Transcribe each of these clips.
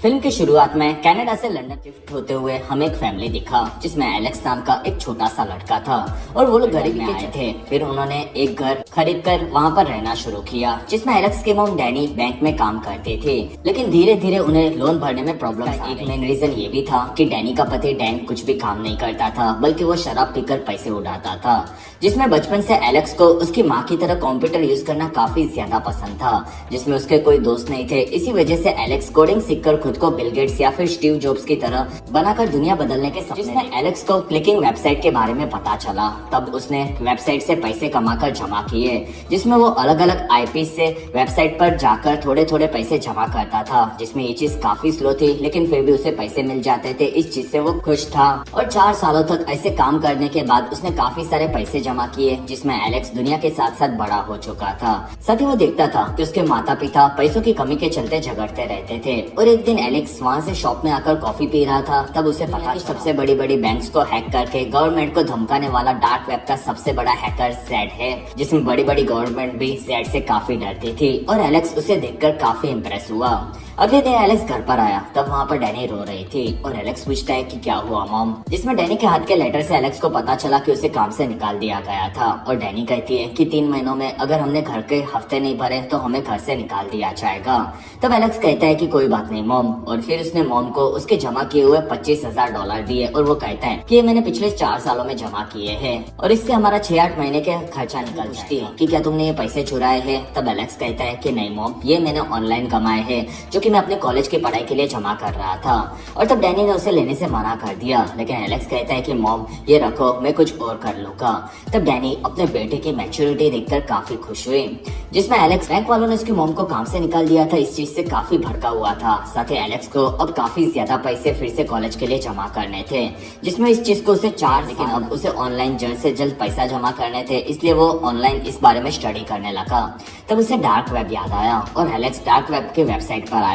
Film की शुरुआत में कनाडा से लंदन शिफ्ट होते हुए हमें एक फैमिली दिखा जिसमें एलेक्स नाम का एक छोटा सा लड़का था और वो लोग गरीब में आए थे। फिर उन्होंने एक घर खरीद कर वहाँ पर रहना शुरू किया जिसमें एलेक्स के मॉम डैनी बैंक में काम करते थे, लेकिन धीरे धीरे उन्हें लोन भरने में प्रॉब्लम। एक मेन रीजन ये भी था कि डैनी का पति डैन कुछ भी काम नहीं करता था, बल्कि वो शराब पीकर पैसे उड़ाता था, जिसमें बचपन से एलेक्स को उसकी माँ की तरह कंप्यूटर यूज करना काफी ज्यादा पसंद था, जिसमें उसके कोई दोस्त नहीं थे। इसी वजह से एलेक्स कोडिंग सीखकर खुद को बिल गेट्स या फिर स्टीव जॉब्स की तरह बनाकर दुनिया बदलने के सपने। जिसमें एलेक्स को क्लिकिंग वेबसाइट के बारे में पता चला, तब उसने वेबसाइट से पैसे कमाकर जमा किए, जिसमें वो अलग अलग आईपी से वेबसाइट पर जाकर थोड़े थोड़े पैसे जमा करता था, जिसमें ये चीज काफी स्लो थी, लेकिन फिर भी उसे पैसे मिल जाते थे। इस चीज से वो खुश था और 4 सालों तक ऐसे काम करने के बाद उसने काफी सारे पैसे जमा किए, जिसमें एलेक्स दुनिया के साथ साथ बड़ा हो चुका था। साथ ही वो देखता था कि उसके माता पिता पैसों की कमी के चलते झगड़ते रहते थे। और एक दिन एलेक्स वहाँ से शॉप में आकर कॉफी पी रहा था, तब उसे पता कि सबसे बड़ी बड़ी बैंक्स को हैक करके गवर्नमेंट को धमकाने वाला डार्क वेब का सबसे बड़ा हैकर जेड है, जिसमें बड़ी बड़ी गवर्नमेंट भी जेड से काफी डरती थी। और एलेक्स उसे देखकर काफी इम्प्रेस हुआ। अगले दिन एलेक्स घर पर आया, तब वहाँ पर डैनी रो रही थी और एलेक्स पूछता है कि क्या हुआ मॉम, जिसमें डैनी के हाथ के लेटर से एलेक्स को पता चला कि उसे काम से निकाल दिया गया था। और डैनी कहती है कि 3 महीनों में अगर हमने घर के हफ्ते नहीं भरे तो हमें घर से निकाल दिया जाएगा। तब एलेक्स कहता है कि कोई बात नहीं मॉम, और फिर उसने मॉम को उसके जमा किए हुए $25,000 दिए और वो कहता है कि ये मैंने पिछले 4 सालों में जमा किए हैं और इससे हमारा 6-8 महीने के खर्चा निकल जाती है कि क्या तुमने ये पैसे चुराए हैं। तब एलेक्स कहता है कि नहीं मॉम, ये मैंने ऑनलाइन कमाए हैं जो कि मैं अपने कॉलेज की पढ़ाई के लिए जमा कर रहा था। और तब डैनी ने उसे लेने से मना कर दिया, लेकिन एलेक्स कहता है कि मॉम ये रखो, मैं कुछ और कर लूंगा। तब डैनी अपने बेटे की मैच्योरिटी देखकर काफी खुश हुए, जिसमें एलेक्स बैंक वालों ने उसकी मॉम को काम से निकाल दिया था, इस चीज से काफी भड़का हुआ था। साथ ही एलेक्स को अब काफी ज्यादा पैसे फिर से कॉलेज के लिए जमा करने थे, जिसमें इस चीज को उसे 4 लेकिन अब उसे ऑनलाइन जल्द से जल्द पैसा जमा करने थे, इसलिए वो ऑनलाइन इस बारे में स्टडी करने लगा। तब उसे डार्क वेब याद आया और एलेक्स डार्क वेब के वेबसाइट पर आया,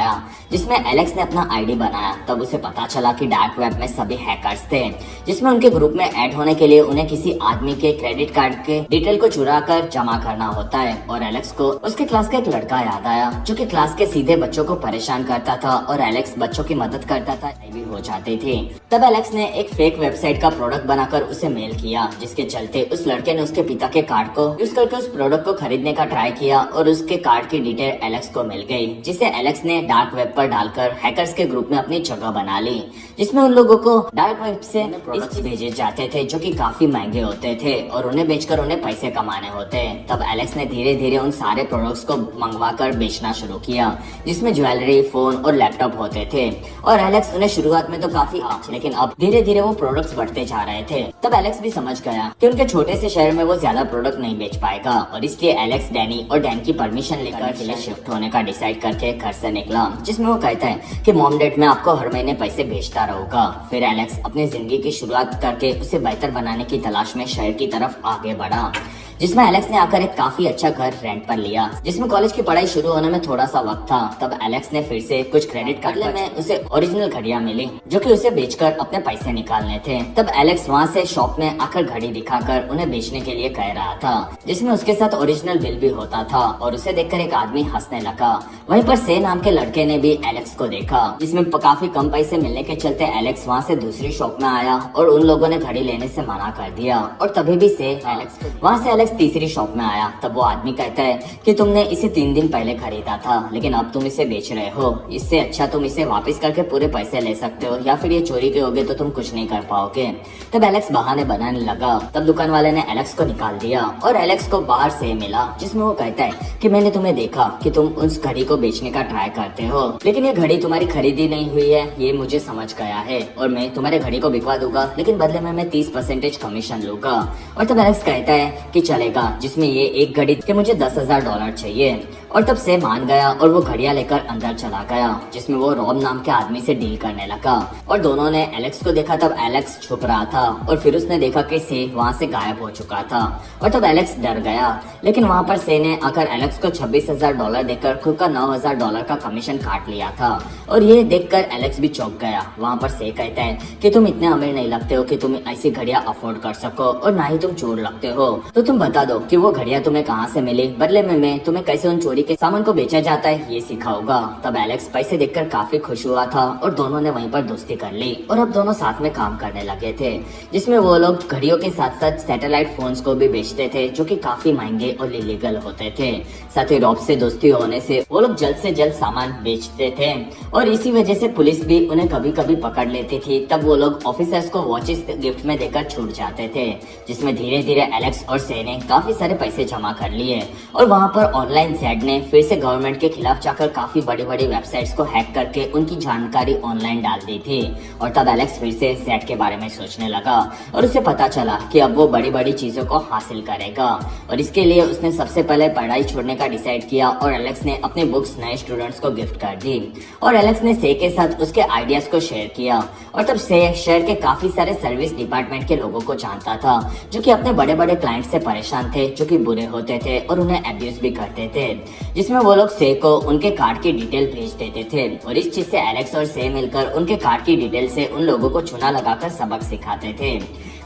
जिसमें एलेक्स ने अपना आईडी बनाया। तब उसे पता चला कि डार्क वेब में सभी हैकर्स थे, जिसमें उनके ग्रुप में ऐड होने के लिए उन्हें किसी आदमी के क्रेडिट कार्ड के डिटेल को चुरा कर जमा करना होता है। और एलेक्स को उसके क्लास का एक लड़का याद आया जो कि क्लास के सीधे बच्चों को परेशान करता था और एलेक्स बच्चों की मदद करता था, भी हो जाते थे। तब एलेक्स ने एक फेक वेबसाइट का प्रोडक्ट बनाकर उसे मेल किया, जिसके चलते उस लड़के ने उसके पिता के कार्ड को यूज करके उस प्रोडक्ट को खरीदने का ट्राई किया और उसके कार्ड की डिटेल एलेक्स को मिल गई, जिसे एलेक्स ने डार्क वेब पर डालकर हैकर्स के ग्रुप में अपनी जगह बना ली, जिसमें उन लोगों को डार्क वेब से प्रोडक्ट्स भेजे जाते थे जो कि काफी महंगे होते थे और उन्हें बेचकर उन्हें पैसे कमाने होते। तब एलेक्स ने धीरे धीरे उन सारे प्रोडक्ट्स को मंगवा कर बेचना शुरू किया, जिसमें ज्वेलरी, फोन और लैपटॉप होते थे। और एलेक्स उन्हें शुरुआत में तो काफी लेकिन अब धीरे धीरे वो प्रोडक्ट्स बढ़ते जा रहे थे। तब एलेक्स भी समझ गया कि उनके छोटे से शहर में वो ज्यादा प्रोडक्ट नहीं बेच पाएगा, और इसलिए एलेक्स डैनी और डैन की परमिशन लेकर के लिए शिफ्ट होने का डिसाइड करके घर से निकला, जिसमें वो कहता है कि मॉम डैड मैं आपको हर महीने पैसे भेजता रहूंगा। फिर एलेक्स अपनी जिंदगी की शुरुआत करके उसे बेहतर बनाने की तलाश में शहर की तरफ आगे बढ़ा, जिसमें एलेक्स ने आकर एक काफी अच्छा घर रेंट पर लिया, जिसमें कॉलेज की पढ़ाई शुरू होने में थोड़ा सा वक्त था। तब एलेक्स ने फिर से कुछ क्रेडिट कार्ड में उसे ओरिजिनल घड़ियां मिली जो कि उसे बेचकर अपने पैसे निकालने थे। तब एलेक्स वहां से शॉप में आकर घड़ी दिखाकर उन्हें बेचने के लिए कह रहा था, जिसमें उसके साथ ओरिजिनल बिल भी होता था, और उसे देखकर एक आदमी हंसने लगा। वहीं पर से नाम के लड़के ने भी एलेक्स को देखा, जिसमें काफी कम पैसे मिलने के चलते एलेक्स वहाँ से दूसरी शॉप में आया और उन लोगों ने घड़ी लेने से मना कर दिया। और तभी भी से वहाँ से एलेक्स तीसरी शॉप में आया। तब वो आदमी कहता है कि तुमने इसे 3 दिन पहले खरीदा था, लेकिन अब तुम इसे बेच रहे हो, इससे अच्छा तुम इसे वापस करके पूरे पैसे ले सकते हो, या फिर ये चोरी के होगे तो तुम कुछ नहीं कर पाओगे। तब एलेक्स बहाने बनाने लगा। तब दुकान वाले ने एलेक्स को निकाल दिया और एलेक्स को बाहर से मिला, जिसमें वो कहता है कि मैंने तुम्हें देखा कि तुम उस घड़ी को बेचने का ट्राई करते हो, लेकिन ये घड़ी तुम्हारी खरीदी नहीं हुई है, ये मुझे समझ गया है, और मैं तुम्हारे घड़ी को बिकवा दूंगा, लेकिन बदले में मैं 30% कमीशन लूंगा। और तब एलेक्स कहता है कि चलेगा, जिसमें ये एक घड़ी के मुझे $10,000 चाहिए। और तब से मान गया और वो घड़ियां लेकर अंदर चला गया, जिसमें वो रॉब नाम के आदमी से डील करने लगा। और दोनों ने एलेक्स को देखा। तब एलेक्स छुप रहा था और फिर उसने देखा कि से वहाँ से गायब हो चुका था, और तब एलेक्स डर गया। लेकिन वहाँ पर से ने आकर एलेक्स को $26,000 देकर खुद का $9,000 का कमीशन काट लिया था, और ये देखकर एलेक्स भी चौंक गया। वहाँ पर से कहता है कि तुम इतने अमीर नहीं लगते हो कि तुम ऐसी घड़ियां अफोर्ड कर सको, और ना ही तुम चोर लगते हो, तो तुम बता दो कि वो घड़ियां तुम्हें कहाँ से मिली, बदले में मैं तुम्हें कैसे उन चोरी चोरी के सामान को बेचा जाता है ये सीखा होगा। तब एलेक्स पैसे देखकर काफी खुश हुआ था और दोनों ने वहीं पर दोस्ती कर ली और अब दोनों साथ में काम करने लगे थे, जिसमें वो लोग घड़ियों के साथ साथ सैटेलाइट फोन्स को भी बेचते थे जो कि काफी महंगे और इलीगल होते थे। साथ ही रॉब से दोस्ती होने से वो लोग जल्द से जल्द सामान बेचते थे और इसी वजह से पुलिस भी उन्हें कभी कभी पकड़ लेती थी। तब वो लोग ऑफिसर्स को वॉचेस गिफ्ट में देकर छूट जाते थे, जिसमें धीरे धीरे एलेक्स और से ने काफी सारे पैसे जमा कर लिए और वहाँ पर ऑनलाइन जेड ने फिर से गवर्नमेंट के खिलाफ जाकर काफी बड़ी बड़ी वेबसाइट्स को हैक करके उनकी जानकारी ऑनलाइन डाल दी थी। और तब एलेक्स फिर से जेड के बारे में सोचने लगा और उसे पता चला कि अब वो बड़ी बड़ी चीजों को हासिल करेगा और इसके लिए उसने सबसे पहले पढ़ाई छोड़ने का डिसाइड किया और एलेक्स ने अपनी बुक्स नए स्टूडेंट्स को गिफ्ट कर दी और एलेक्स ने से के साथ उसके आइडियाज को शेयर किया। और तब से शहर के काफी सारे सर्विस डिपार्टमेंट के लोगों को जानता था जो कि अपने बड़े बड़े क्लाइंट से परेशान थे, जो कि बुरे होते थे और उन्हें अब्यूज भी करते थे, जिसमें वो लोग से को उनके कार्ड की डिटेल भेज देते थे और इस चीज से एलेक्स और से मिलकर उनके कार्ड की डिटेल से उन लोगों को चुना लगाकर सबक सिखाते थे।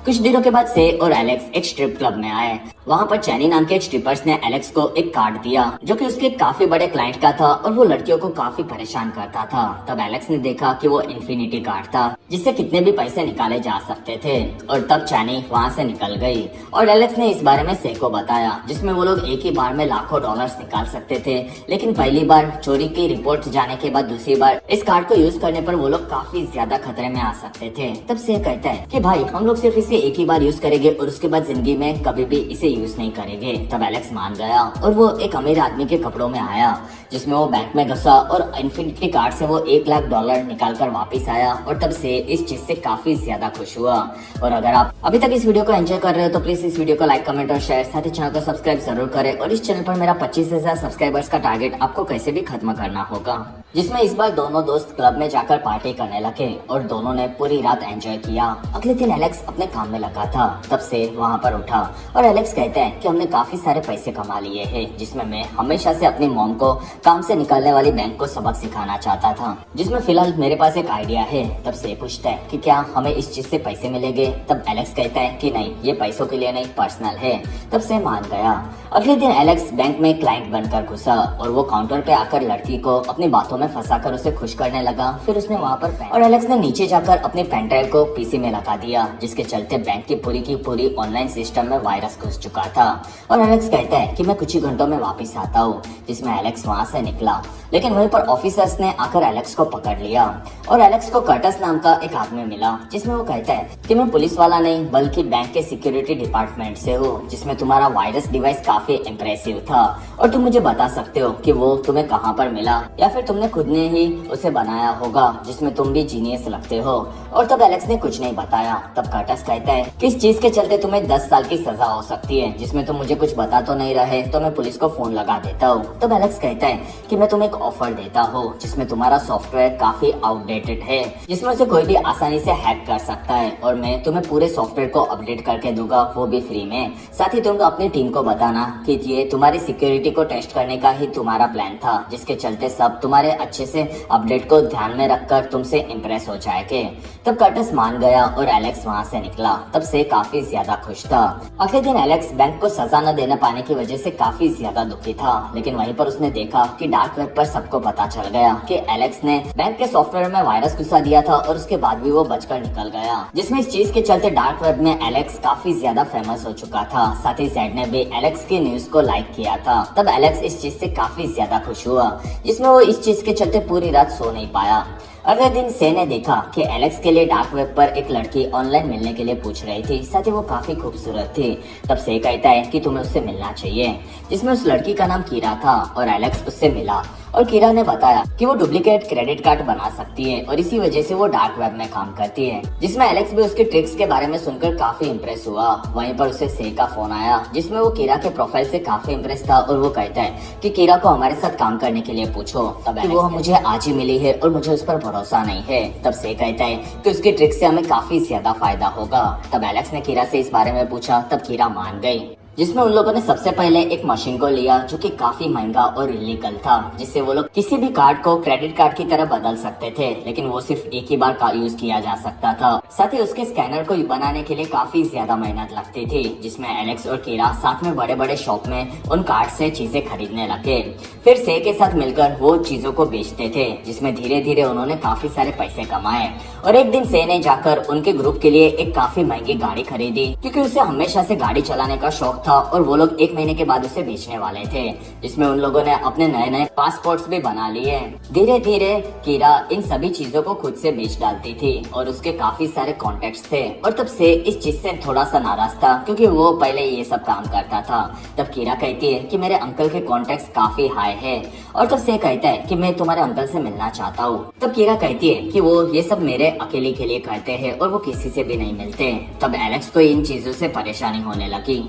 कुछ दिनों के बाद से और एलेक्स एक स्ट्रिप क्लब में आए। वहाँ पर चैनी नाम के एक स्ट्रिपर्स ने एलेक्स को एक कार्ड दिया जो कि उसके काफी बड़े क्लाइंट का था और वो लड़कियों को काफी परेशान करता था। तब एलेक्स ने देखा कि वो इन्फिनिटी कार्ड था जिससे कितने भी पैसे निकाले जा सकते थे और तब चैनी वहाँ से निकल गई और एलेक्स ने इस बारे में से को बताया, जिसमें वो लोग एक ही बार में लाखों डॉलर्स निकाल सकते थे, लेकिन पहली बार चोरी की रिपोर्ट जाने के बाद दूसरी बार इस कार्ड को यूज करने पर वो लोग काफी ज्यादा खतरे में आ सकते थे। तब से कहता है कि भाई हम लोग सिर्फ इसे एक ही बार यूज करेंगे और उसके बाद जिंदगी में कभी भी इसे यूज नहीं करेंगे। तब एलेक्स मान गया और वो एक अमीर आदमी के कपड़ों में आया, जिसमें वो बैंक में घुसा और इन्फिनिटी कार्ड से वो $1,00,000 निकाल कर वापिस आया और तब से इस चीज से काफी ज्यादा खुश हुआ। और अगर आप अभी तक इस वीडियो को एंजॉय कर रहे हो तो प्लीज इस वीडियो को लाइक, कमेंट और शेयर, साथ ही चैनल को सब्सक्राइब जरूर करें। और इस चैनल पर मेरा 25,000 सब्सक्राइबर्स का टारगेट आपको कैसे भी खत्म करना होगा, जिसमें इस बार दोनों दोस्त क्लब में जाकर पार्टी करने लगे और दोनों ने पूरी रात एंजॉय किया। अगले दिन एलेक्स अपने काम में लगा था, तब से वहाँ पर उठा और एलेक्स कहते हैं कि हमने काफी सारे पैसे कमा लिए हैं, जिसमें मैं हमेशा से अपनी मॉम को काम से निकालने वाली बैंक को सबक सिखाना चाहता था, जिसमें फिलहाल मेरे पास एक आइडिया है। तब से पूछता है कि क्या हमें इस चीज से पैसे मिलेंगे। तब एलेक्स कहता है कि नहीं, ये पैसों के लिए नहीं, पर्सनल है। तब से मान गया। अगले दिन एलेक्स बैंक में क्लाइंट बनकर घुसा और वो काउंटर पे आकर लड़की को अपनी बातों में फंसाकर उसे खुश करने लगा। फिर उसने वहाँ पर और एलेक्स ने नीचे जाकर अपने पेन ड्राइव को पीसी में लगा दिया, जिसके चलते बैंक की पूरी ऑनलाइन सिस्टम में वायरस घुस चुका था। और एलेक्स कहता है कि मैं कुछ ही घंटों में वापस आता हूँ, जिसमें एलेक्स वहाँ से निकला, लेकिन वहीं पर ऑफिसर्स ने आकर एलेक्स को पकड़ लिया और एलेक्स को कर्टस नाम का एक आदमी मिला, जिसमें वो कहता है कि मैं पुलिस वाला नहीं बल्कि बैंक के सिक्योरिटी डिपार्टमेंट से हूँ, जिसमें तुम्हारा वायरस डिवाइस काफी इम्प्रेसिव था और तुम मुझे बता सकते हो कि वो तुम्हें कहाँ पर मिला या फिर तुमने खुद ने ही उसे बनाया होगा, जिसमें तुम भी जीनियस लगते हो। और तब एलेक्स ने कुछ नहीं बताया। तब कर्टस कहता है कि इस चीज के चलते तुम्हें 10 साल की सजा हो सकती है, जिसमें तुम मुझे कुछ बता तो नहीं रहे तो मैं पुलिस को फोन लगा देता हूँ। तब एलेक्स कहता है कि मैं तुम्हें एक ऑफर देता हूँ जिसमें तुम्हारा सॉफ्टवेयर काफी आउटडेटेड है, जिसमें से कोई भी आसानी से हैक कर सकता है और मैं तुम्हें पूरे सॉफ्टवेयर को अपडेट करके दूंगा, वो भी फ्री में। साथ ही तुम अपनी टीम को बताना कि ये तुम्हारी सिक्योरिटी को टेस्ट करने का ही तुम्हारा प्लान था, जिसके चलते सब तुम्हारे अच्छे से अपडेट को ध्यान में रखकर तुमसे इम्प्रेस हो जाएंगे। तब कर्टस मान गया और एलेक्स वहाँ से निकला। तब से काफी ज्यादा खुश था। अगले दिन एलेक्स बैंक को सजा न देने पाने की वजह से काफी ज्यादा दुखी था, लेकिन वहीं पर उसने देखा कि डार्क वेब पर सबको पता चल गया कि एलेक्स ने बैंक के सॉफ्टवेयर में वायरस घुसा दिया था और उसके बाद भी वो बचकर निकल गया, जिसमें इस चीज के चलते डार्क वेब में एलेक्स काफी ज्यादा फेमस हो चुका था। साथ ही जेड ने भी एलेक्स की न्यूज को लाइक किया था। तब एलेक्स इस चीज से काफी ज्यादा खुश हुआ, जिसमें वो इस चीज के चलते पूरी रात सो नहीं पाया। अगले दिन से ने देखा कि एलेक्स के लिए डार्क वेब पर एक लड़की ऑनलाइन मिलने के लिए पूछ रही थी, साथ ही वो काफी खूबसूरत थी। तब से कहता है कि तुम्हें उससे मिलना चाहिए, जिसमें उस लड़की का नाम कीरा था और एलेक्स उससे मिला और कीरा ने बताया कि वो डुप्लीकेट क्रेडिट कार्ड बना सकती है और इसी वजह से वो डार्क वेब में काम करती है, जिसमें एलेक्स भी उसके ट्रिक्स के बारे में सुनकर काफी इम्प्रेस हुआ। वहीं पर उसे से का फोन आया, जिसमें वो कीरा के प्रोफाइल से काफी इम्प्रेस था और वो कहता है कि कीरा को हमारे साथ काम करने के लिए पूछो। तब वो मुझे आज ही मिली है और मुझे उस पर भरोसा नहीं है। तब से कहता है कि उसके ट्रिक से हमें काफी ज्यादा फायदा होगा। तब एलेक्स ने कीरा से इस बारे में पूछा, तब कीरा मान गई। जिसमें उन लोगों ने सबसे पहले एक मशीन को लिया जो कि काफी महंगा और इलीगल था, जिससे वो लोग किसी भी कार्ड को क्रेडिट कार्ड की तरह बदल सकते थे, लेकिन वो सिर्फ एक ही बार का यूज किया जा सकता था। साथ ही उसके स्कैनर को बनाने के लिए काफी ज्यादा मेहनत लगती थी, जिसमें एलेक्स और कीरा साथ में बड़े बड़े शॉप में उन कार्ड से चीजें खरीदने लगे। फिर से के साथ मिलकर वो चीजों को बेचते थे, जिसमें धीरे धीरे उन्होंने काफी सारे पैसे कमाए। और एक दिन से ने जाकर उनके ग्रुप के लिए एक काफी महंगी गाड़ी खरीदी, क्योंकि उसे हमेशा से गाड़ी चलाने का शौक था और वो लोग 1 महीने के बाद उसे बेचने वाले थे, जिसमें उन लोगों ने अपने नए नए पासपोर्ट्स भी बना लिए। धीरे धीरे कीरा इन सभी चीजों को खुद से बेच डालती थी और उसके काफी सारे कॉन्टेक्ट्स थे, और तब से इस चीज से थोड़ा सा नाराज था, क्योंकि वो पहले ये सब काम करता था। तब कीरा कहती है कि मेरे अंकल के कॉन्टेक्ट्स काफी हाई है, और तब से कहता है कि मैं तुम्हारे अंकल से मिलना चाहता हूँ। तब कीरा कहती है कि वो ये सब मेरे अकेले के लिए करते हैं और वो किसी से भी नहीं मिलते। तब एलेक्स को इन चीजों से परेशानी होने लगी।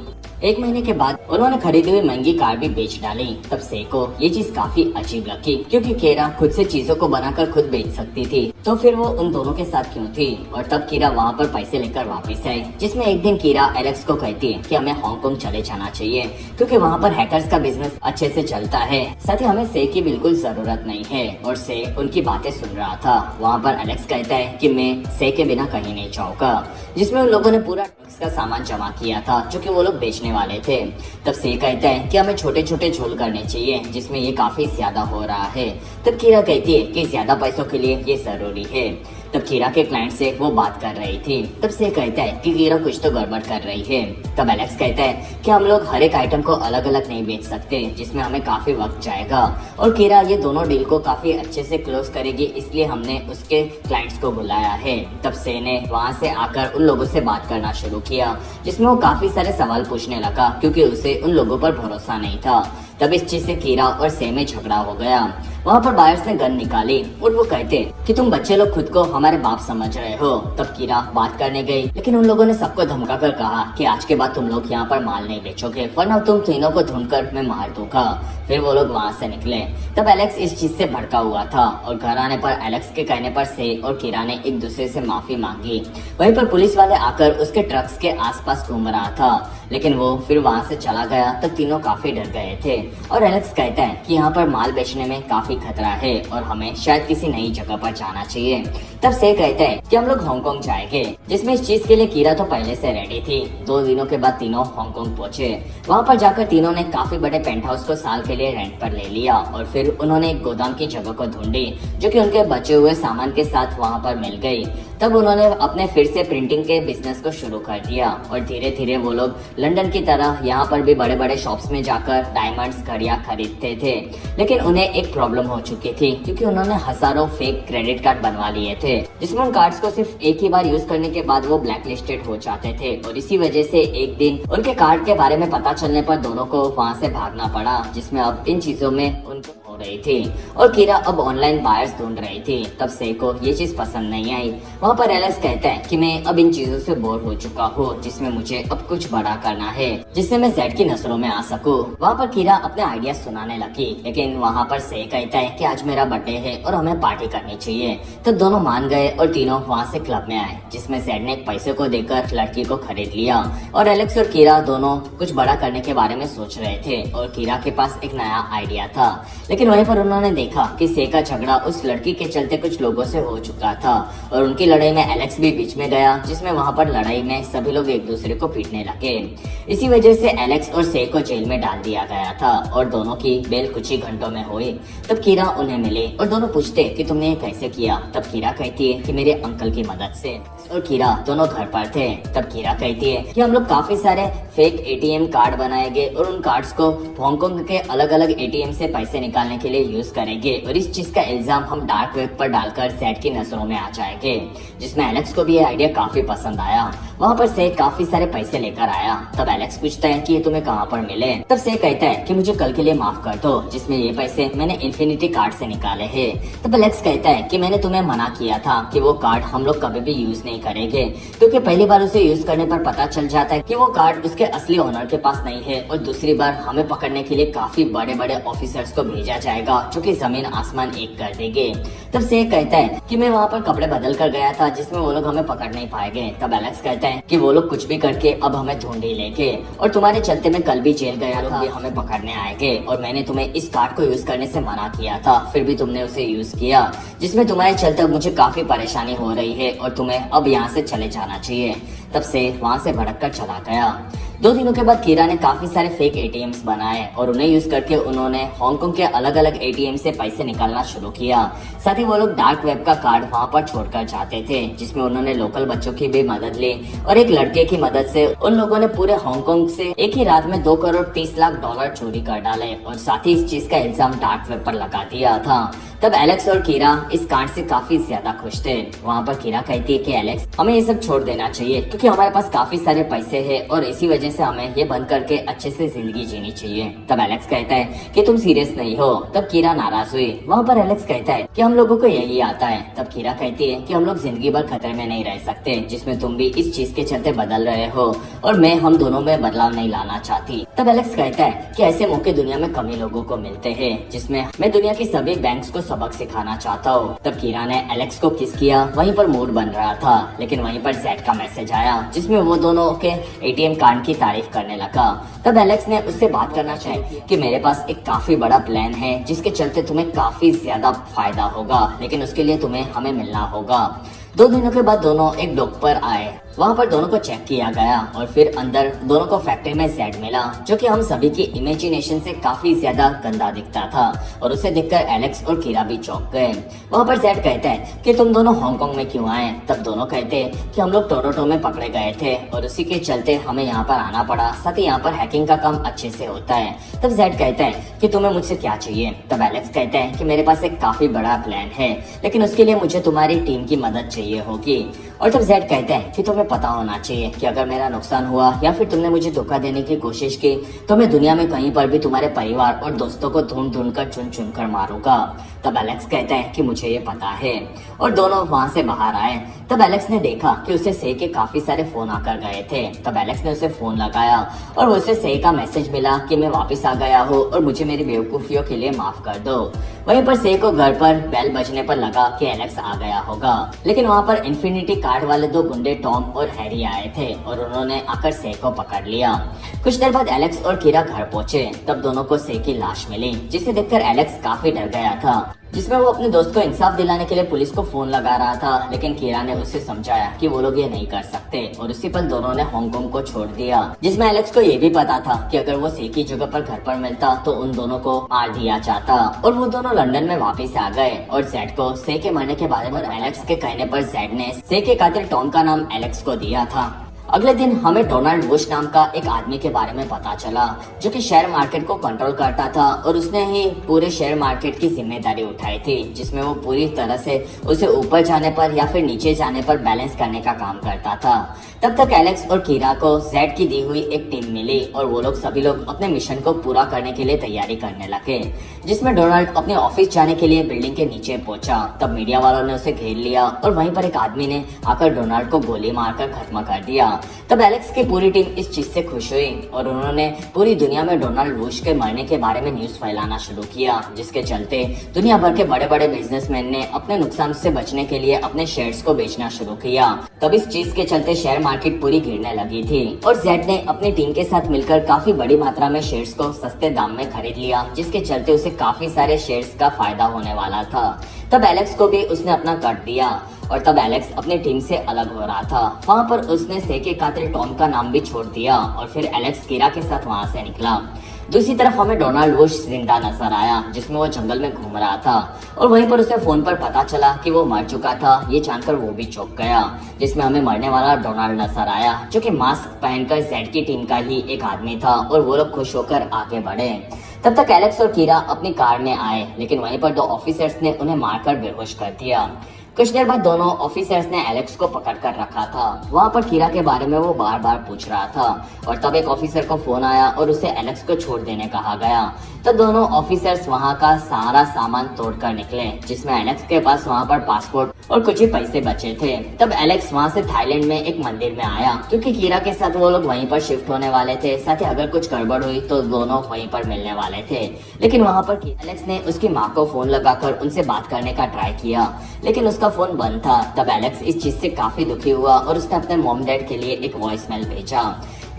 1 महीने के बाद उन्होंने खरीदी हुई महंगी कार भी बेच डाली। तब से को ये चीज काफी अजीब लगी, क्योंकि कीरा खुद से चीजों को बनाकर खुद बेच सकती थी, तो फिर वो उन दोनों के साथ क्यों थी। और तब कीरा वहाँ पर पैसे लेकर वापस आई, जिसमें एक दिन कीरा एलेक्स को कहती है कि हमें हांगकांग चले जाना चाहिए, क्योंकि वहाँ पर हैकर्स का बिजनेस अच्छे से चलता है। साथ ही हमें से की बिल्कुल जरूरत नहीं है। और से उनकी बातें सुन रहा था। वहाँ पर एलेक्स कहता है कि मैं से के बिना कहीं नहीं जाऊंगा, जिसमें उन लोगों ने पूरा ड्रग्स का सामान जमा किया था जो कि वो लोग बेचने वाले थे। तब से कहता है कि हमें छोटे छोटे झोल करने चाहिए, जिसमें ये काफी ज्यादा हो रहा है। तब कीरा कहती है कि ज्यादा पैसों के लिए ये जरूरी है। तब कीरा के क्लाइंट से वो बात कर रही थी। तब से कहता है कि कीरा कुछ तो गड़बड़ कर रही है। तब एलेक्स कहता है कि हम लोग हर एक आइटम को अलग अलग नहीं बेच सकते, जिसमें हमें काफी वक्त जाएगा, और कीरा ये दोनों डील को काफी अच्छे से क्लोज करेगी, इसलिए हमने उसके क्लाइंट्स को बुलाया है। तब से ने वहाँ से आकर उन लोगों से बात करना शुरू किया, जिसमें वो काफी सारे सवाल पूछने लगा, क्योंकि उसे उन लोगों पर भरोसा नहीं था। तब इस चीज से कीरा और से में झगड़ा हो गया। वहाँ पर बायर्स ने गन निकाली और वो कहते कि तुम बच्चे लोग खुद को हमारे बाप समझ रहे हो। तब कीरा बात करने गई, लेकिन उन लोगों ने सबको धमका कर कहा कि आज के बाद तुम लोग यहाँ पर माल नहीं बेचोगे, वरना तुम तीनों को ढूंढकर मैं मार दूंगा। फिर वो लोग वहाँ से निकले। तब एलेक्स इस चीज से भड़का हुआ था, और घर आने पर एलेक्स के कहने पर से और कीरा ने एक दूसरे से माफी मांगी। वहीं पर पुलिस वाले आकर उसके ट्रक्स के आसपास घूम रहा था, लेकिन वो फिर वहाँ से चला गया। तब तीनों काफी डर गए थे, और एलेक्स कहता है कि यहाँ पर माल बेचने में काफी खतरा है और हमें शायद किसी नई जगह पर जाना चाहिए। तब से कहता है कि हम लोग हांगकांग जाएंगे, जिसमें इस चीज के लिए कीरा तो पहले से रेडी थी। 2 दिनों के बाद तीनों हांगकांग पहुंचे। वहाँ पर जाकर तीनों ने काफी बड़े पेंट हाउस को साल के लिए रेंट पर ले लिया, और फिर उन्होंने एक गोदाम की जगह को ढूंढी जो कि उनके बचे हुए सामान के साथ वहाँ पर मिल गई। तब उन्होंने अपने फिर से प्रिंटिंग के बिजनेस को शुरू कर दिया, और धीरे धीरे वो लोग लंदन की तरह यहाँ पर भी बड़े बड़े शॉप्स में जाकर डायमंड्स घड़ियां खरीदते थे। लेकिन उन्हें एक प्रॉब्लम हो चुकी थी, क्योंकि उन्होंने हजारों फेक क्रेडिट कार्ड बनवा लिए थे, जिसमें उन कार्ड्स को सिर्फ एक ही बार यूज करने के बाद वो ब्लैक लिस्टेड हो जाते थे। और इसी वजह से एक दिन उनके कार्ड के बारे में पता चलने पर दोनों को वहाँ से भागना पड़ा, जिसमें अब इन चीजों में उनको रही थी। और कीरा अब ऑनलाइन बायर्स ढूंढ रही थी। तब से को ये चीज पसंद नहीं आई। वहाँ पर एलेक्स कहता है कि मैं अब इन चीजों से बोर हो चुका हूँ, जिसमें मुझे अब कुछ बड़ा करना है, जिससे मैं जेड की नजरों में आ सकूँ। वहाँ पर कीरा अपने आइडिया सुनाने लगी, लेकिन वहाँ पर से कहता है कि आज मेरा बर्थडे है और हमें पार्टी करनी चाहिए। तो दोनों मान गए और तीनों वहाँ से क्लब में आए, जिसमें जेड ने पैसे को देकर लड़की को खरीद लिया। और एलेक्स और कीरा दोनों कुछ बड़ा करने के बारे में सोच रहे थे, और कीरा के पास एक नया आइडिया था। लेकिन वहीं पर उन्होंने देखा कि से का झगड़ा उस लड़की के चलते कुछ लोगों से हो चुका था, और उनकी लड़ाई में एलेक्स भी बीच में गया, जिसमें वहाँ पर लड़ाई में सभी लोग एक दूसरे को पीटने लगे। इसी वजह से एलेक्स और से को जेल में डाल दिया गया था, और दोनों की बेल कुछ ही घंटों में हुई। तब कीरा उन्हें मिले और दोनों पूछते कि तुमने ये कैसे किया। तब कीरा कहती है कि मेरे अंकल की मदद से। और कीरा दोनों घर पर थे। तब कीरा कहती है कि हम लोग काफी सारे फेक एटीएम कार्ड बनाएंगे और उन कार्ड्स को हांगकांग के अलग अलग एटीएम से पैसे निकालने के लिए यूज करेंगे, और इस चीज का इल्जाम हम डार्क वेब पर डालकर सेट की नजरों में आ जाएंगे। जिसमें एलेक्स को भी ये आइडिया काफी पसंद आया। वहाँ पर सेट काफी सारे पैसे लेकर आया। तब एलेक्स पूछता है कि ये तुम्हें कहाँ पर मिले। तब से कहता है कि मुझे कल के लिए माफ कर दो, जिसमें ये पैसे मैंने इन्फिनिटी कार्ड से निकाले हैं। तब एलेक्स कहता है कि मैंने तुम्हें मना किया था कि वो कार्ड हम लोग कभी भी यूज नहीं करेंगे, क्योंकि पहली बार उसे यूज करने पर पता चल जाता है कि वो कार्ड उसके असली ओनर के पास नहीं है, और दूसरी बार हमें पकड़ने के लिए काफी बड़े बड़े ऑफिसर्स को भेजा जाएगा जो कि जमीन आसमान एक कर देंगे। तब से कहता है कि मैं वहाँ पर कपड़े बदल कर गया था जिसमें वो लोग हमें पकड़ नहीं पाएंगे। तब एलेक्स कहता है कि वो लोग कुछ भी करके अब हमें ढूंढ ही लेंगे और तुम्हारे चलते मैं कल भी जेल गया था, हमें पकड़ने आएंगे और मैंने तुम्हें इस कार्ड को यूज करने से मना किया था, फिर भी तुमने उसे यूज किया, जिसमें तुम्हारे चलते मुझे काफी परेशानी हो रही है और तुम्हें अब यहाँ से चले जाना चाहिए। तब से वहाँ से भड़क कर चला गया। 2 दिनों के बाद कीरा ने काफी सारे फेक एटीएम्स बनाए और उन्हें यूज करके उन्होंने हांगकांग के अलग अलग एटीएम से पैसे निकालना शुरू किया। साथ ही वो लोग डार्क वेब का कार्ड वहां पर छोड़कर जाते थे, जिसमें उन्होंने लोकल बच्चों की भी मदद ली और एक लड़के की मदद से उन लोगों ने पूरे हांगकांग से एक ही रात में 2 करोड़ 30 लाख डॉलर चोरी कर डाले और साथ ही इस चीज का इल्जाम डार्क वेब पर लगा दिया था। तब एलेक्स और कीरा इस कांड से काफी ज्यादा खुश थे। वहाँ पर कीरा कहती है कि एलेक्स हमें ये सब छोड़ देना चाहिए क्योंकि हमारे पास काफी सारे पैसे हैं और इसी वजह से हमें ये बंद करके अच्छे से जिंदगी जीनी चाहिए। तब एलेक्स कहता है कि तुम सीरियस नहीं हो। तब कीरा नाराज हुई। वहाँ पर एलेक्स कहता है कि हम लोगों को यही आता है। तब कीरा कहती है कि हम लोग जिंदगी भर खतरे में नहीं रह सकते, जिसमें तुम भी इस चीज के चलते बदल रहे हो और मैं हम दोनों में बदलाव नहीं लाना चाहती। तब एलेक्स कहता है कि ऐसे मौके दुनिया में कम ही लोगों को मिलते हैं, जिसमें मैं दुनिया की सभी बैंक्स को सबक सिखाना चाहता हूँ। तब कीरा ने एलेक्स को किस किया। वहीं पर मूड बन रहा था, लेकिन वहीं पर जेड का मैसेज आया जिसमें वो दोनों के एटीएम कार्ड की तारीफ करने लगा। तब एलेक्स ने उससे बात करना चाहिए कि मेरे पास एक काफी बड़ा प्लान है जिसके चलते तुम्हें काफी ज्यादा फायदा होगा, लेकिन उसके लिए तुम्हें हमें मिलना होगा। 2 दिनों के बाद दोनों एक डॉक पर आए। वहाँ पर दोनों को चेक किया गया और फिर अंदर दोनों को फैक्ट्री में जेड मिला, जो कि हम सभी की इमेजिनेशन से काफी ज्यादा गंदा दिखता था और उसे देखकर एलेक्स और कीरा भी चौंक गए। वहाँ पर जेड कहता है कि तुम दोनों हांगकांग में क्यों आए। तब दोनों कहते हैं कि हम लोग टोरंटो में पकड़े गए थे और उसी के चलते हमें यहाँ पर आना पड़ा, साथ ही यहाँ पर हैकिंग का काम अच्छे से होता है। तब जेड कहता है कि तुम्हें मुझसे क्या चाहिए। तब एलेक्स कहता है कि मेरे पास एक काफी बड़ा प्लान है, लेकिन उसके लिए मुझे तुम्हारी टीम की मदद चाहिए होगी। और तब जेड कहता है कि तुम्हें पता होना चाहिए कि अगर मेरा नुकसान हुआ या फिर तुमने मुझे धोखा देने की कोशिश की तो मैं दुनिया में कहीं पर भी तुम्हारे परिवार और दोस्तों को ढूंढ ढूंढ कर चुन चुन कर मारूंगा। तब एलेक्स कहता है कि मुझे ये पता है और दोनों वहाँ से बाहर आए। तब एलेक्स ने देखा कि उसे से के काफी सारे फोन आकर गए थे। तब एलेक्स ने उसे फोन लगाया और उसे से का मैसेज मिला कि मैं वापस आ गया हूँ और मुझे मेरी बेवकूफियों के लिए माफ कर दो। वहीं पर से को घर पर बेल बजने पर लगा कि एलेक्स आ गया होगा, लेकिन वहाँ पर इन्फिनिटी कार्ड वाले 2 गुंडे टॉम और हैरी आए थे और उन्होंने आकर से को पकड़ लिया। कुछ देर बाद एलेक्स और कीरा घर पहुंचे। तब दोनों को से की लाश मिली, जिसे देखकर एलेक्स काफी डर गया था, जिसमें वो अपने दोस्त को इंसाफ दिलाने के लिए पुलिस को फोन लगा रहा था, लेकिन कीरा ने उसे समझाया कि वो लोग ये नहीं कर सकते और उसी पल दोनों ने हांगकांग को छोड़ दिया, जिसमें एलेक्स को ये भी पता था कि अगर वो से की जगह पर घर पर मिलता तो उन दोनों को मार दिया जाता। और वो दोनों लंदन में वापस आ गए और जेड को से के मरने के बारे में एलेक्स के कहने पर जेड ने से के कातिल टॉम का नाम एलेक्स को दिया था। अगले दिन हमें डोनाल्ड वुश नाम का एक आदमी के बारे में पता चला, जो कि शेयर मार्केट को कंट्रोल करता था और उसने ही पूरे शेयर मार्केट की जिम्मेदारी उठाई थी, जिसमें वो पूरी तरह से उसे ऊपर जाने पर या फिर नीचे जाने पर बैलेंस करने का काम करता था। तब तक एलेक्स और कीरा को जेड की दी हुई एक टीम मिली और वो लोग सभी लोग अपने मिशन को पूरा करने के लिए तैयारी करने लगे, जिसमें डोनाल्ड अपने ऑफिस जाने के लिए बिल्डिंग के नीचे पहुंचा। तब मीडिया वालों ने उसे घेर लिया और वहीं पर एक आदमी ने आकर डोनाल्ड को गोली मारकर खत्म कर दिया। तब एलेक्स की पूरी टीम इस चीज से खुश हुई और उन्होंने पूरी दुनिया में डोनाल्ड वुश के मरने के बारे में न्यूज फैलाना शुरू किया, जिसके चलते दुनिया भर के बड़े बड़े बिजनेसमैन ने अपने नुकसान से बचने के लिए अपने शेयर्स को बेचना शुरू किया। तब इस चीज के चलते शेयर मार्केट पूरी गिरने लगी थी और जेड ने अपनी टीम के साथ मिलकर काफी बड़ी मात्रा में शेयर्स को सस्ते दाम में खरीद लिया, जिसके चलते उसे काफी सारे शेयर्स का फायदा होने वाला था। तब एलेक्स को भी उसने अपना कट दिया और तब एलेक्स अपनी टीम से अलग हो रहा था। वहाँ पर उसने से के कातिल टॉम का नाम भी छोड़ दिया और फिर एलेक्स कीरा के साथ वहाँ से निकला। दूसरी तरफ हमें डोनाल्ड वुश जिंदा नजर आया, जिसमें वो जंगल में घूम रहा था और वहीं पर उसे फोन पर पता चला कि वो मर चुका था। ये जानकर वो भी चौंक गया, जिसमें हमें मरने वाला डोनाल्ड नजर आया, जो कि मास्क पहनकर जेड की टीम का ही एक आदमी था और वो लोग खुश होकर आगे बढ़े। तब तक एलेक्स और कीरा अपनी कार में आए, लेकिन वहीं पर 2 ऑफिसर्स ने उन्हें मारकर बेहोश कर दिया। कुछ देर बाद दोनों ऑफिसर्स ने एलेक्स को पकड़ कर रखा था। वहाँ पर कीरा के बारे में वो बार बार पूछ रहा था और तब एक ऑफिसर को फोन आया और उसे एलेक्स को छोड़ देने कहा गया, तो दोनों ऑफिसर्स वहाँ का सारा सामान तोड़कर निकले, जिसमें एलेक्स के पास वहाँ पर पासपोर्ट और कुछ ही पैसे बचे थे। तब एलेक्स वहाँ से थाईलैंड में एक मंदिर में आया, क्योंकि कीरा के साथ वो लोग वहीं पर शिफ्ट होने वाले थे। साथ ही अगर कुछ गड़बड़ हुई तो दोनों वहीं पर मिलने वाले थे। लेकिन वहाँ पर एलेक्स ने उसकी माँ को फोन लगाकर उनसे बात करने का ट्राई किया, लेकिन उसका फोन बंद था। तब एलेक्स इस चीज से काफी दुखी हुआ और उसने अपने मॉम डैड के लिए एक वॉइस मेल भेजा,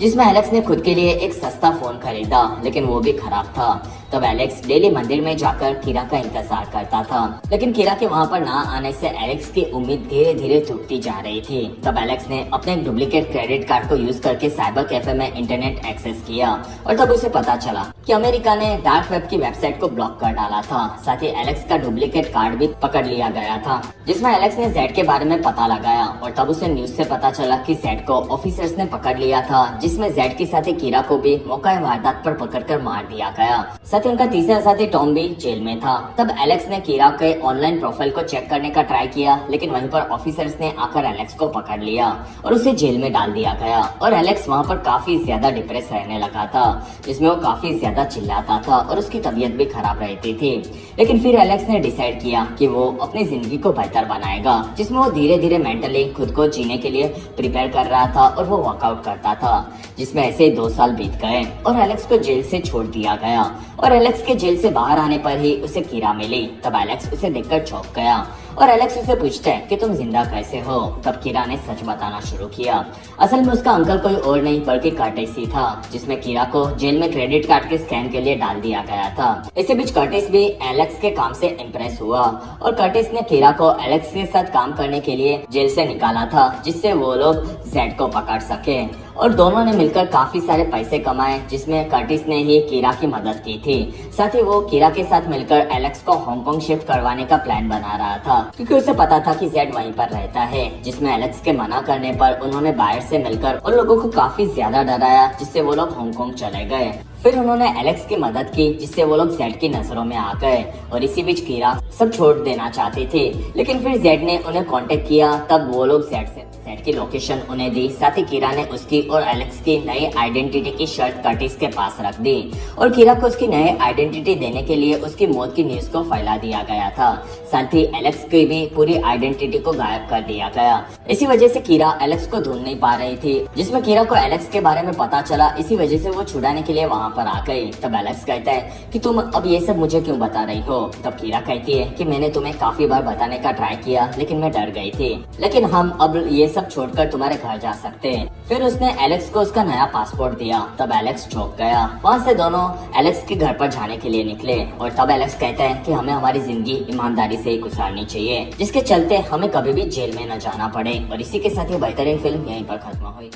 जिसमें एलेक्स ने खुद के लिए एक सस्ता फोन खरीदा, लेकिन वो भी खराब था। तब एलेक्स डेली मंदिर में जाकर कीरा का इंतजार करता था, लेकिन कीरा के वहाँ पर ना आने से एलेक्स की उम्मीद धीरे धीरे टूटती जा रही थी। तब एलेक्स ने अपने एक डुप्लीकेट क्रेडिट कार्ड को यूज करके साइबर कैफे में इंटरनेट एक्सेस किया, और तब उसे पता चला कि अमेरिका ने डार्क वेब की वेबसाइट को ब्लॉक कर डाला था। साथ ही एलेक्स का डुप्लीकेट कार्ड भी पकड़ लिया गया था, जिसमें एलेक्स ने जेड के बारे में पता लगाया, और तब उसे न्यूज से पता चला कि जेड को ऑफिसर्स ने पकड़ लिया था, जिसमें जेड के साथ कीरा को भी मौका वारदात पर पकड़कर मार दिया गया। साथ ही उनका तीसरा साथी टॉम भी जेल में था। तब एलेक्स ने कीरा के ऑनलाइन प्रोफाइल को चेक करने का ट्राई किया, लेकिन वहीं पर ऑफिसर्स ने आकर एलेक्स को पकड़ लिया और उसे जेल में डाल दिया गया। और एलेक्स वहाँ पर काफी ज्यादा डिप्रेस रहने लगा था, जिसमें वो काफी ज्यादा चिल्लाता था और उसकी तबीयत भी खराब रहती थी। लेकिन फिर एलेक्स ने डिसाइड किया कि वो अपनी जिंदगी को बेहतर बनाएगा, जिसमें वो धीरे धीरे मेंटली खुद को जीने के लिए प्रिपेयर कर रहा था और वो वर्कआउट करता था, जिसमें ऐसे 2 साल बीत गए और एलेक्स को जेल से छोड़ दिया गया। और एलेक्स के जेल से बाहर आने पर ही उसे कीरा मिली। तब एलेक्स उसे देखकर चौंक गया और एलेक्स उसे पूछता है कि तुम जिंदा कैसे हो। तब कीरा ने सच बताना शुरू किया। असल में उसका अंकल कोई और नहीं बल्कि कर्टिस ही था, जिसमें कीरा को जेल में क्रेडिट कार्ड के स्कैम के लिए डाल दिया गया था। इसी बीच कर्टिस भी एलेक्स के काम से इम्प्रेस हुआ और कर्टिस ने कीरा को एलेक्स के साथ काम करने के लिए जेल से निकाला था, जिससे वो लोग जेड को पकड़ सके। और दोनों ने मिलकर काफी सारे पैसे कमाए, जिसमें कर्टिस ने ही कीरा की मदद की थी। साथ ही वो कीरा के साथ मिलकर एलेक्स को हांगकांग शिफ्ट करवाने का प्लान बना रहा था, क्योंकि उसे पता था कि जेड वहीं पर रहता है। जिसमें एलेक्स के मना करने पर उन्होंने बाहर से मिलकर उन लोगों को काफी ज्यादा डराया, जिससे वो लोग हांगकांग चले गए। फिर उन्होंने एलेक्स की मदद की, जिससे वो लोग जेड की नजरों में आ गए। और इसी बीच कीरा सब छोड़ देना चाहती थी, लेकिन फिर जेड ने उन्हें कांटेक्ट किया। तब वो लोग जेड की लोकेशन उन्हें दी। साथ ही कीरा ने उसकी और एलेक्स की नई आइडेंटिटी की शर्त कर्टिस के पास रख दी, और कीरा को उसकी नई आइडेंटिटी देने के लिए उसकी मौत की न्यूज को फैला दिया गया था। साथ ही एलेक्स की भी पूरी आइडेंटिटी को गायब कर दिया गया। इसी वजह से कीरा एलेक्स को ढूंढ नहीं पा रही थी, जिसमें कीरा को एलेक्स के बारे में पता चला। इसी वजह से वो छुड़ाने के लिए वहाँ पर आ गई। तब एलेक्स कहता है कि तुम अब ये सब मुझे क्यों बता रही हो। तब कीरा कहती है कि मैंने तुम्हें काफी बार बताने का ट्राई किया, लेकिन मैं डर गई थी, लेकिन हम अब ये सब छोड़कर तुम्हारे घर जा सकते हैं। फिर उसने एलेक्स को उसका नया पासपोर्ट दिया। तब एलेक्स चौंक गया। वहाँ से दोनों एलेक्स के घर पर जाने के लिए निकले, और तब एलेक्स कहता है कि हमें हमारी जिंदगी ईमानदारी से गुजारनी चाहिए, जिसके चलते हमें कभी भी जेल में न जाना पड़े। और इसी के साथ ये बेहतरीन फिल्म यहीं पर खत्म हुई।